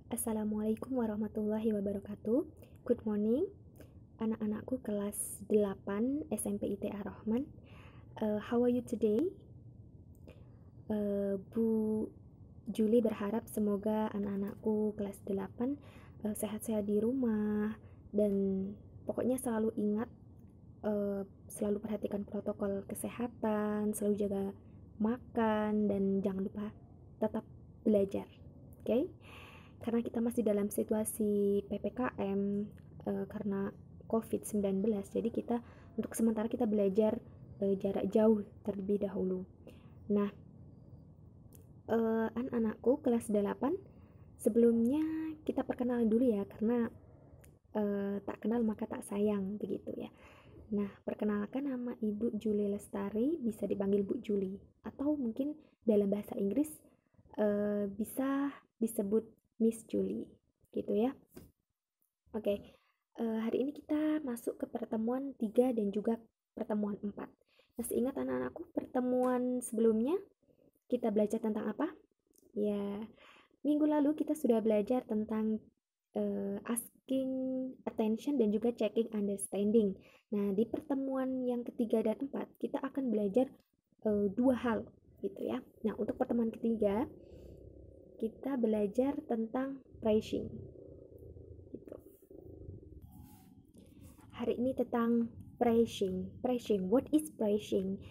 Assalamualaikum warahmatullahi wabarakatuh. Good morning, anak-anakku kelas 8 SMP ITA Rahman. How are you today? Bu Juli berharap semoga anak-anakku kelas 8 sehat-sehat di rumah dan pokoknya selalu ingat, selalu perhatikan protokol kesehatan, selalu jaga makan dan jangan lupa tetap belajar. Oke? Karena kita masih dalam situasi PPKM karena COVID-19, jadi kita untuk sementara kita belajar jarak jauh terlebih dahulu. Nah, anak-anakku kelas 8, sebelumnya kita perkenalan dulu ya, karena tak kenal maka tak sayang, begitu ya. Nah, perkenalkan, nama Ibu Juli Lestari, bisa dipanggil Bu Juli, atau mungkin dalam bahasa Inggris bisa disebut Miss Julie, gitu ya. Oke, hari ini kita masuk ke pertemuan 3 dan juga pertemuan 4. Masih ingat anak-anakku pertemuan sebelumnya kita belajar tentang apa? Ya, minggu lalu kita sudah belajar tentang asking attention dan juga checking understanding. Nah, di pertemuan yang ketiga dan 4 kita akan belajar dua hal, gitu ya. Nah, untuk pertemuan ketiga kita belajar tentang praising, gitu. Hari ini tentang praising. What is praising?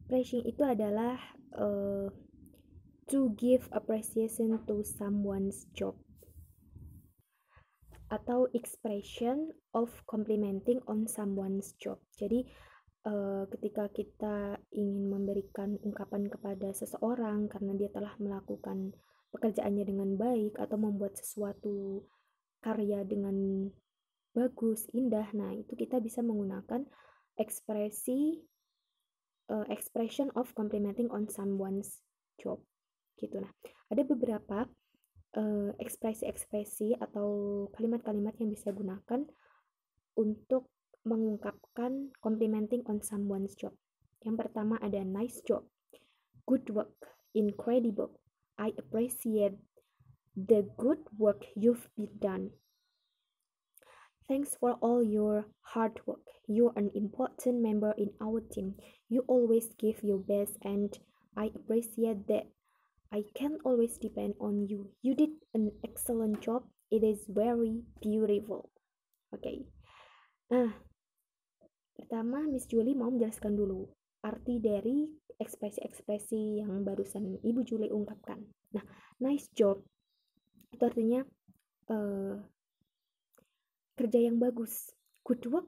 Praising itu adalah to give appreciation to someone's job, atau expression of complimenting on someone's job. Jadi ketika kita ingin memberikan ungkapan kepada seseorang karena dia telah melakukan pekerjaannya dengan baik atau membuat sesuatu karya dengan bagus, indah, nah itu kita bisa menggunakan expression of complimenting on someone's job, gitu. Nah, ada beberapa ekspresi-ekspresi atau kalimat-kalimat yang bisa gunakan untuk mengungkapkan complimenting on someone's job. Yang pertama ada nice job, good work, incredible, I appreciate the good work you've been done, thanks for all your hard work, you're an important member in our team, you always give your best and I appreciate that, I can always depend on you, you did an excellent job, it is very beautiful. Oke. Nah, pertama Miss Julie mau menjelaskan dulu arti dari ekspresi-ekspresi yang barusan Ibu Julie ungkapkan. Nah, nice job itu artinya kerja yang bagus. Good work,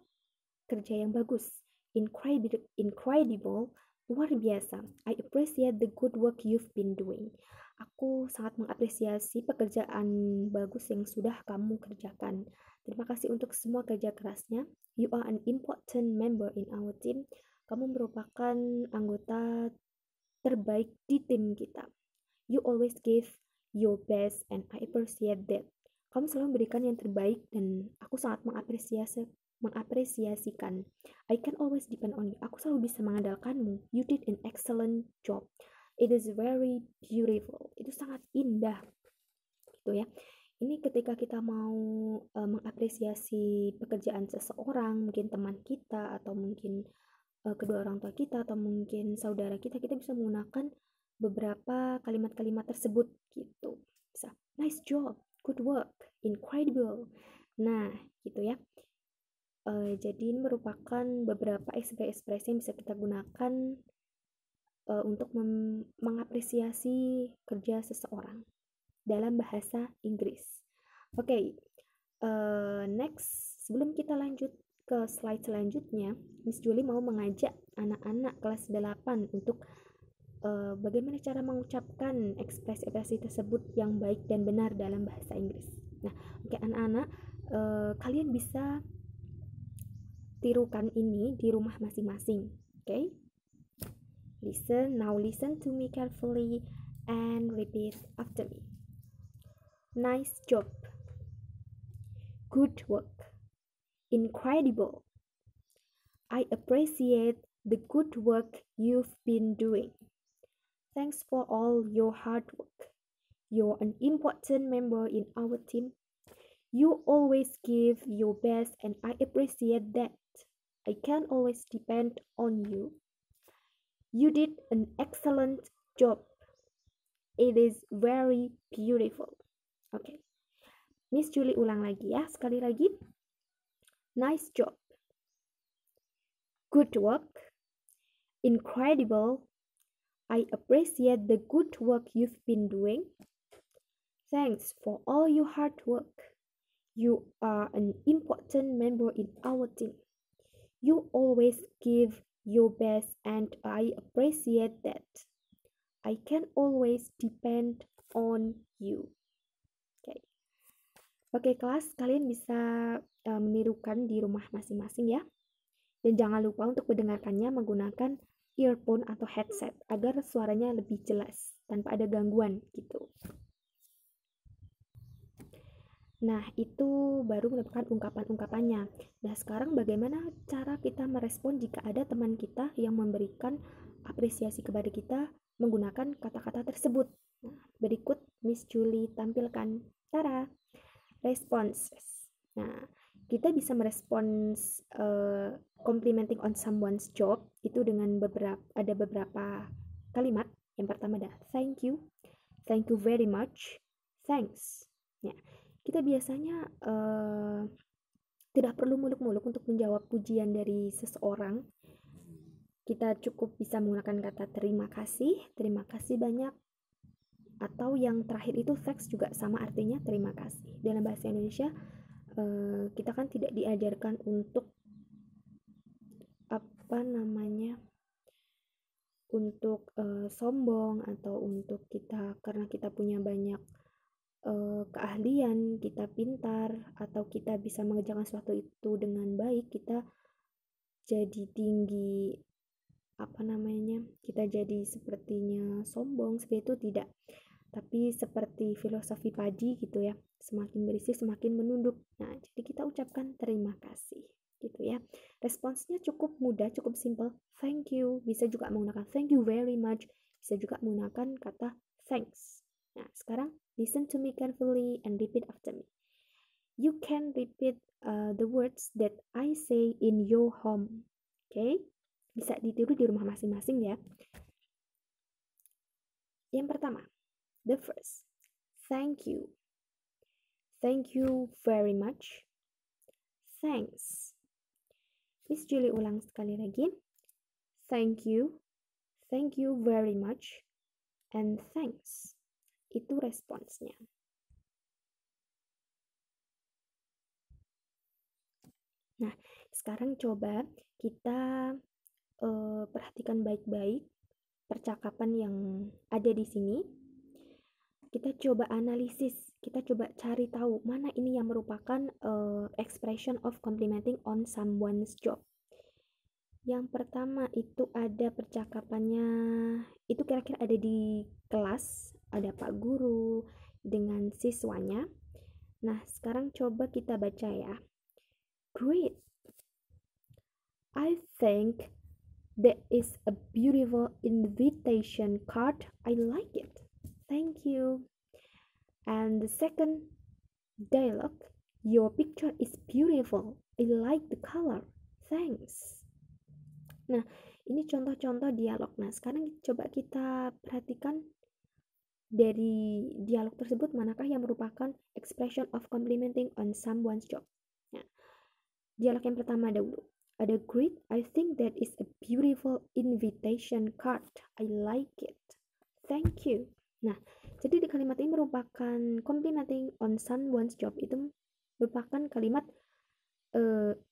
kerja yang bagus. Incredible, luar biasa. I appreciate the good work you've been doing. Aku sangat mengapresiasi pekerjaan bagus yang sudah kamu kerjakan. Terima kasih untuk semua kerja kerasnya. You are an important member in our team. Kamu merupakan anggota terbaik di tim kita. You always give your best and I appreciate that. Kamu selalu memberikan yang terbaik dan aku sangat mengapresiasikan. I can always depend on you. Aku selalu bisa mengandalkanmu. You did an excellent job. It is very beautiful. Itu sangat indah, gitu ya. Ini ketika kita mau mengapresiasi pekerjaan seseorang, mungkin teman kita atau mungkin kedua orang tua kita atau mungkin saudara kita, kita bisa menggunakan beberapa kalimat-kalimat tersebut, gitu. Bisa nice job, good work, incredible. Nah, gitu ya. Jadi ini merupakan beberapa ekspresi yang bisa kita gunakan untuk mengapresiasi kerja seseorang dalam bahasa Inggris. Oke, next, sebelum kita lanjut ke slide selanjutnya, Miss Julie mau mengajak anak-anak kelas 8 untuk bagaimana cara mengucapkan ekspresi-ekspresi tersebut yang baik dan benar dalam bahasa Inggris. Nah, oke anak-anak, kalian bisa tirukan ini di rumah masing-masing. Oke? Listen to me carefully and repeat after me. Nice job. Good work. Incredible. I appreciate the good work you've been doing. Thanks for all your hard work. You're an important member in our team. You always give your best and I appreciate that. I can always depend on you. You did an excellent job. It is very beautiful. Oke. Miss Julie ulang lagi ya. Sekali lagi. Nice job. Good work. Incredible. I appreciate the good work you've been doing. Thanks for all your hard work. You are an important member in our team. You always give your best and I appreciate that. I can always depend on you. Oke. Oke kelas, kalian bisa menirukan di rumah masing-masing ya. Dan jangan lupa untuk mendengarkannya menggunakan earphone atau headset agar suaranya lebih jelas tanpa ada gangguan gitu. Nah, itu baru merupakan ungkapan-ungkapannya. Nah, sekarang bagaimana cara kita merespon jika ada teman kita yang memberikan apresiasi kepada kita menggunakan kata-kata tersebut? Nah, berikut Miss Julie tampilkan. Tara, responses. Nah, kita bisa merespons complimenting on someone's job itu dengan ada beberapa kalimat. Yang pertama ada thank you very much, thanks. Ya, kita biasanya tidak perlu muluk-muluk untuk menjawab pujian dari seseorang. Kita cukup bisa menggunakan kata terima kasih banyak, atau yang terakhir itu thanks juga sama artinya terima kasih. Dalam bahasa Indonesia kita kan tidak diajarkan untuk untuk sombong atau untuk kita karena kita punya banyak keahlian, kita pintar atau kita bisa mengerjakan sesuatu itu dengan baik, kita jadi tinggi kita jadi sepertinya sombong, seperti itu tidak. Tapi seperti filosofi padi gitu ya, semakin berisi semakin menunduk. Nah, jadi kita ucapkan terima kasih gitu ya. Responsnya cukup mudah, cukup simple. Thank you, bisa juga menggunakan thank you very much, bisa juga menggunakan kata thanks. Nah, sekarang listen to me carefully and repeat after me. You can repeat the words that I say in your home. Okay? Bisa ditiru di rumah masing-masing ya. Yang pertama, the first, thank you. Thank you very much. Thanks. Miss Julie ulang sekali lagi. Thank you very much, and thanks. Itu responsnya. Nah, sekarang coba kita perhatikan baik-baik percakapan yang ada di sini. Kita coba analisis, kita coba cari tahu mana ini yang merupakan expression of complimenting on someone's job. Yang pertama itu ada percakapannya, itu kira-kira ada di kelas, ada Pak Guru dengan siswanya. Nah, sekarang coba kita baca ya. Great. I think that is a beautiful invitation card. I like it. Thank you. And the second dialogue, your picture is beautiful. I like the color. Thanks. Nah, ini contoh-contoh dialog. Nah, sekarang coba kita perhatikan dari dialog tersebut manakah yang merupakan expression of complimenting on someone's job. Nah, dialog yang pertama dulu. Ada great, I think that is a beautiful invitation card. I like it. Thank you. Nah, jadi di kalimat ini merupakan complimenting on someone's job, itu merupakan kalimat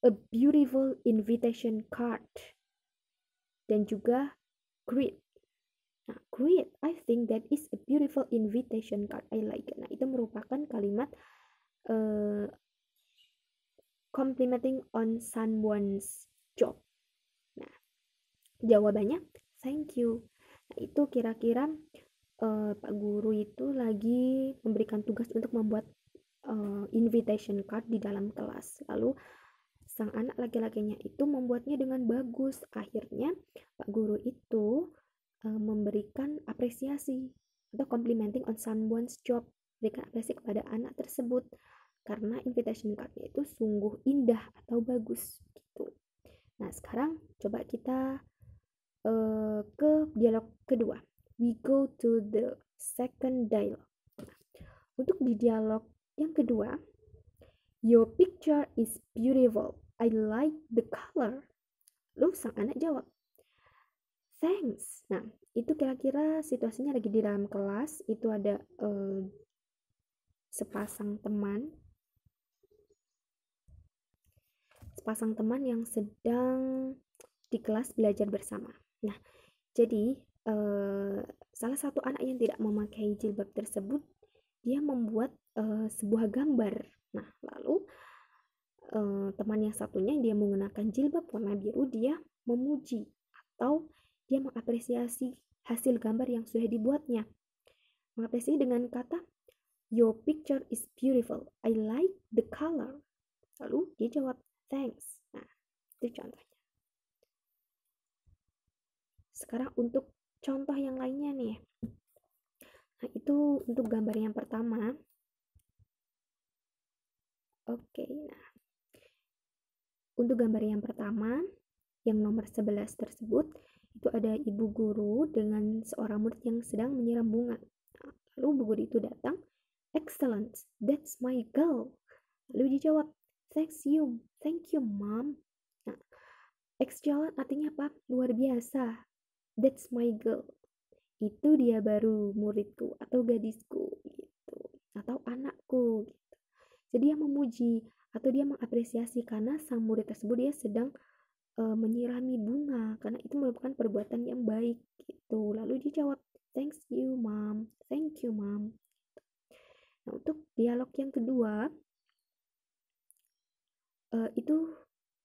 a beautiful invitation card dan juga great. Nah, great, I think that is a beautiful invitation card. I like it. Nah, itu merupakan kalimat complimenting on someone's job. Nah, jawabannya thank you. Nah, itu kira-kira Pak Guru itu lagi memberikan tugas untuk membuat invitation card di dalam kelas. Lalu sang anak laki-lakinya itu membuatnya dengan bagus. Akhirnya Pak Guru itu memberikan apresiasi atau complimenting on someone's job, berikan apresiasi kepada anak tersebut karena invitation card-nya itu sungguh indah atau bagus gitu. Nah, sekarang coba kita ke dialog kedua. We go to the second dialogue. Untuk di dialog yang kedua, your picture is beautiful. I like the color. Lalu sang anak jawab, thanks. Nah, itu kira-kira situasinya lagi di dalam kelas. Itu ada sepasang teman yang sedang di kelas belajar bersama. Nah, jadi salah satu anak yang tidak memakai jilbab tersebut, dia membuat sebuah gambar. Nah, lalu teman yang satunya, dia menggunakan jilbab warna biru, dia memuji atau dia mengapresiasi hasil gambar yang sudah dibuatnya. Mengapresiasi dengan kata, your picture is beautiful. I like the color. Lalu dia jawab, thanks. Nah, itu contohnya. Sekarang untuk contoh yang lainnya nih. Nah, itu untuk gambar yang pertama. Oke, nah. Untuk gambar yang pertama, yang nomor 11 tersebut, itu ada ibu guru dengan seorang murid yang sedang menyiram bunga. Nah, lalu ibu guru itu datang, excellent, that's my girl. Lalu dijawab, thank you mom. Nah, excellent artinya apa? Luar biasa. That's my girl. Itu dia baru muridku atau gadisku gitu. Atau anakku gitu. Jadi dia memuji atau dia mengapresiasi karena sang murid tersebut dia sedang menyirami bunga karena itu merupakan perbuatan yang baik gitu. Lalu dia jawab, thank you mom. Nah, untuk dialog yang kedua, itu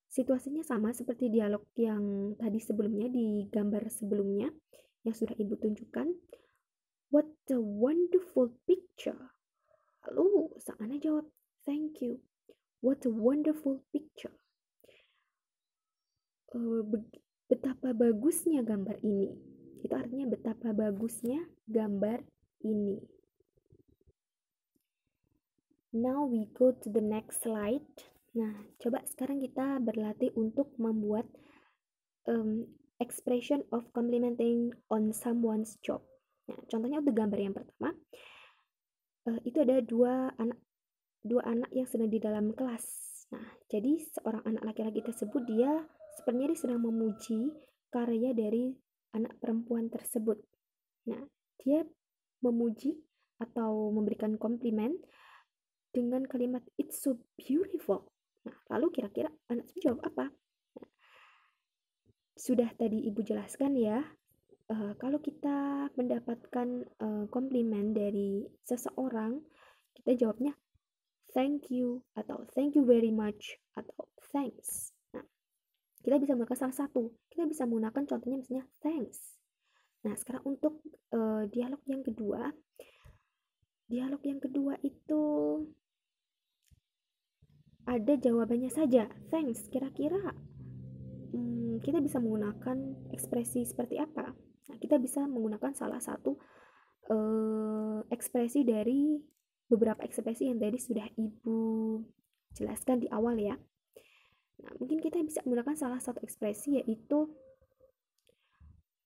situasinya sama seperti dialog yang tadi sebelumnya, di gambar sebelumnya yang sudah ibu tunjukkan. What a wonderful picture. Lalu sang anak jawab, thank you. What a wonderful picture. Betapa bagusnya gambar ini. Itu artinya betapa bagusnya gambar ini. Now we go to the next slide. Nah, coba sekarang kita berlatih untuk membuat expression of complimenting on someone's job. Nah, contohnya untuk gambar yang pertama, itu ada dua anak yang sedang di dalam kelas. Nah, jadi seorang anak laki-laki tersebut, dia sepertinya dia sedang memuji karya dari anak perempuan tersebut. Nah, dia memuji atau memberikan komplimen dengan kalimat it's so beautiful. Nah, lalu kira-kira anak itu jawab apa? Nah, sudah tadi ibu jelaskan ya, kalau kita mendapatkan komplimen dari seseorang, kita jawabnya thank you atau thank you very much atau thanks. Nah, kita bisa menggunakan salah satu. Kita bisa menggunakan contohnya misalnya thanks. Nah, sekarang untuk dialog yang kedua. Dialog yang kedua itu ada jawabannya saja, thanks. Kira-kira kita bisa menggunakan ekspresi seperti apa? Nah, kita bisa menggunakan salah satu ekspresi dari beberapa ekspresi yang tadi sudah ibu jelaskan di awal ya. Nah, mungkin kita bisa menggunakan salah satu ekspresi, yaitu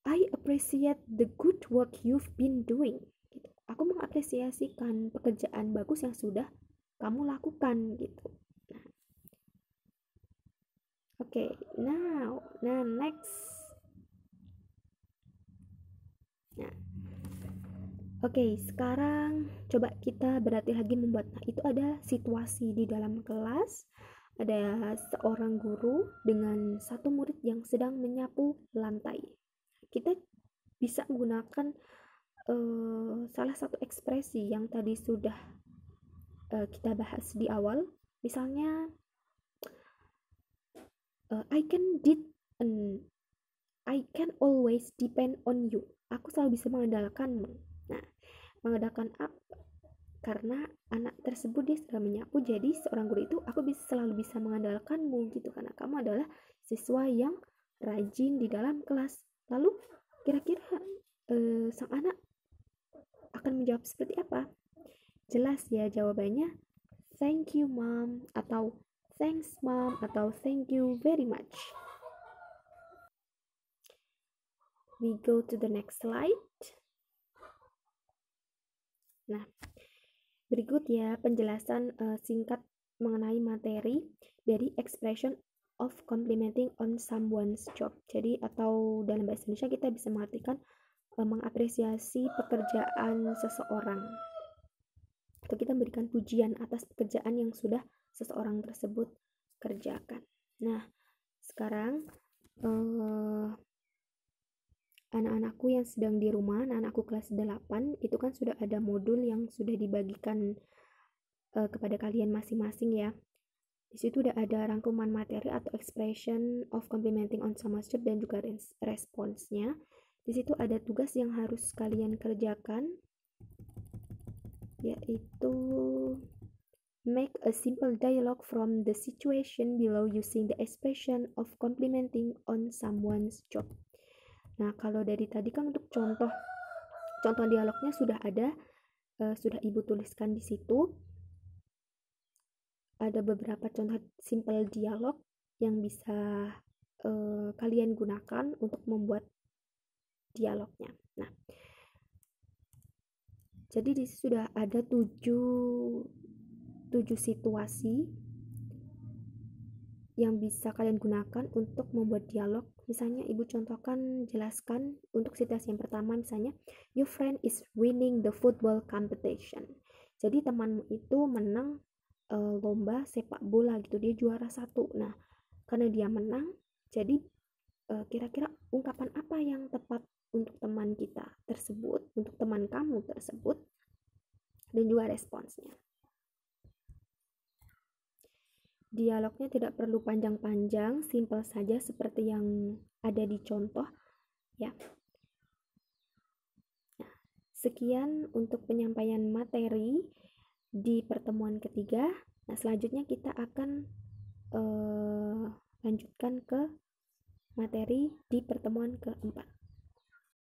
I appreciate the good work you've been doing. Gitu. Aku mengapresiasikan pekerjaan bagus yang sudah kamu lakukan gitu. Oke, now next. Nah, oke, sekarang coba kita berlatih lagi membuat. Nah, itu ada situasi di dalam kelas. Ada seorang guru dengan satu murid yang sedang menyapu lantai. Kita bisa menggunakan salah satu ekspresi yang tadi sudah kita bahas di awal. Misalnya, I can always depend on you. Aku selalu bisa mengandalkanmu. Nah, mengandalkan apa? Karena anak tersebut dia sedang menyapu, jadi seorang guru itu, aku selalu bisa mengandalkanmu gitu, karena kamu adalah siswa yang rajin di dalam kelas. Lalu kira-kira sang anak akan menjawab seperti apa? Jelas ya jawabannya, thank you mom, atau thanks mom, atau thank you very much. We go to the next slide. Nah, berikut ya penjelasan singkat mengenai materi dari expression of complimenting on someone's job. Jadi atau dalam bahasa Indonesia kita bisa mengartikan mengapresiasi pekerjaan seseorang, atau kita memberikan pujian atas pekerjaan yang sudah seseorang tersebut kerjakan. Nah, sekarang anak-anakku yang sedang di rumah, anak-anakku kelas 8, itu kan sudah ada modul yang sudah dibagikan kepada kalian masing-masing ya. Di situ udah ada rangkuman materi atau expression of complimenting on someone's job dan juga responsnya. Di situ ada tugas yang harus kalian kerjakan, yaitu make a simple dialogue from the situation below using the expression of complimenting on someone's job. Nah, kalau dari tadi kan untuk contoh dialognya sudah ada, sudah Ibu tuliskan di situ. Ada beberapa contoh simple dialog yang bisa kalian gunakan untuk membuat dialognya. Nah, jadi di sini sudah ada 7 situasi yang bisa kalian gunakan untuk membuat dialog. Misalnya Ibu contohkan, jelaskan untuk situasi yang pertama, misalnya your friend is winning the football competition. Jadi temanmu itu menang lomba sepak bola gitu, dia juara 1. Nah, karena dia menang, jadi kira-kira ungkapan apa yang tepat untuk teman kita tersebut, untuk teman kamu tersebut, dan juga responsnya. Dialognya tidak perlu panjang-panjang, simpel saja seperti yang ada di contoh ya. Nah, sekian untuk penyampaian materi di pertemuan ketiga. Nah, selanjutnya kita akan lanjutkan ke materi di pertemuan keempat.